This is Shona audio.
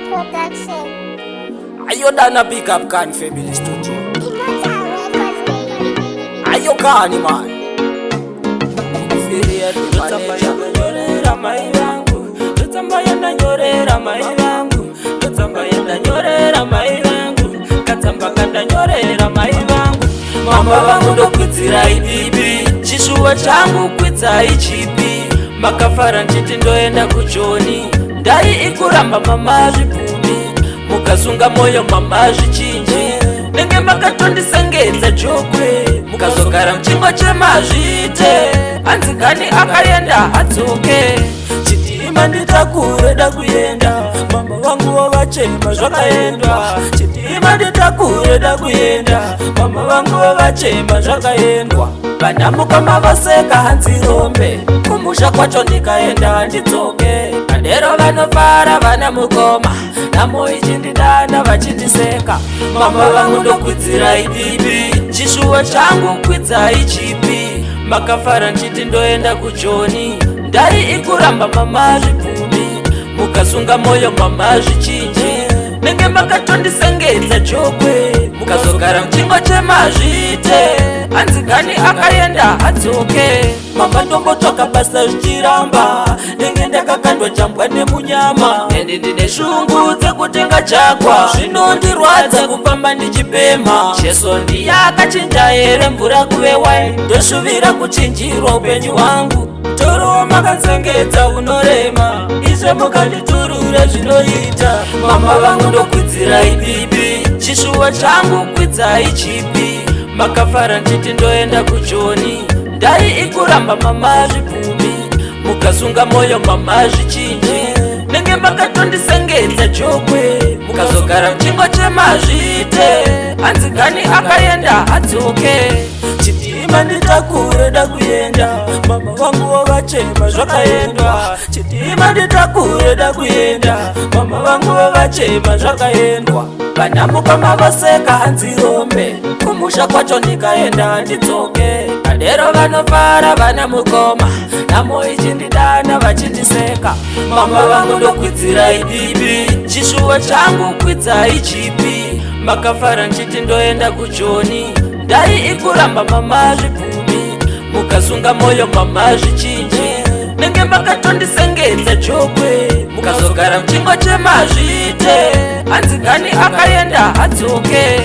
Production. Ayo Dana Big Up Khan Family Studio. Immortal Records, baby. Ayo Khan man. Nyorera mai vangu, tutsambaya ndanyorera mai vangu, tutsambaya ndanyorera mai vangu, katsamba kandanyorera mai vangu. Mama vangu ndokwidzira ibibi, chishuwa changu kwidza ichipi, makafara nditi ndoenda kuJoni, ndai ikuramba mama zvipfumi, mukasunga moyo mama zvichinji, nenge makatondisengedza jokwe, mukazogara muchingwa chemazvite, anzigani akaenda adzoke. Chitima nditakure da kuyenda, mama vangu vavachema zvakaendwa. Chitima nditakure da kuyenda, mama vangu vavachema zvakaendwa. Vanhamuka mavaseka hanzi rombe, kumusha kwacho ndikaenda handidzoke. Madero vanofara vana mukoma, namo ichindidana vachindiseka. Mama vangu ndokwidzira ibibi, chishuwa changu kwidza ichipi, makafara nchiti ndoenda kuJoni, ndai ikuramba mama zvipfumi, mukasunga moyo mama zvichinji, nenge makatondisengedza jokwe, mukazogara muchingwa chemazvite, anzigani akaenda adzoke. Mama ndombotsvaka basa zvichiramba, nenge ndakakandwa jambwa nemunyama, ende ndine shungu dzekutenga chakwa, zvinondirwadza kufamba ndichipema. Jesu ndiyakachinja here mvura kuve waini, ndoshuvira kuchinjirwa upenyu hwangu. Toro makansengedza unorema, izve mukanditurura zvinoita. Mama vangu ndokwidzira ibibi, chishuwa changu kwidza ichipi, makafara nditi ndoenda kuJoni, ndai ikuramba mama zvipfumi, mukasunga moyo mama zvichinji, nenge makatondisengedza jokwe, mukazogara muchingwa chemazvite, anzigani akaenda adzoke. Chitima nditakure da kuyenda, mama vangu vavachema zvakaendwa. Chitima nditakure da kuyenda, mama vangu vavachema zvakaendwa. Vanhamuka mavaseka hanzi rombe, kumusha kwacho ndikaenda handidzoke. Madero vanofara vana mukoma, namo ichindidana vachindiseka. Mama vangu ndokwidzira ibibi, chishuwa changu kwidza ichipi, makafara nchiti ndoenda kuJoni, ndai ikuramba mama zvipfumi, mukasunga moyo mama zvichinji, nenge makatondisengedza jokwe, mukazogara muchingwa chemazvite, anzigani akaenda adzoke.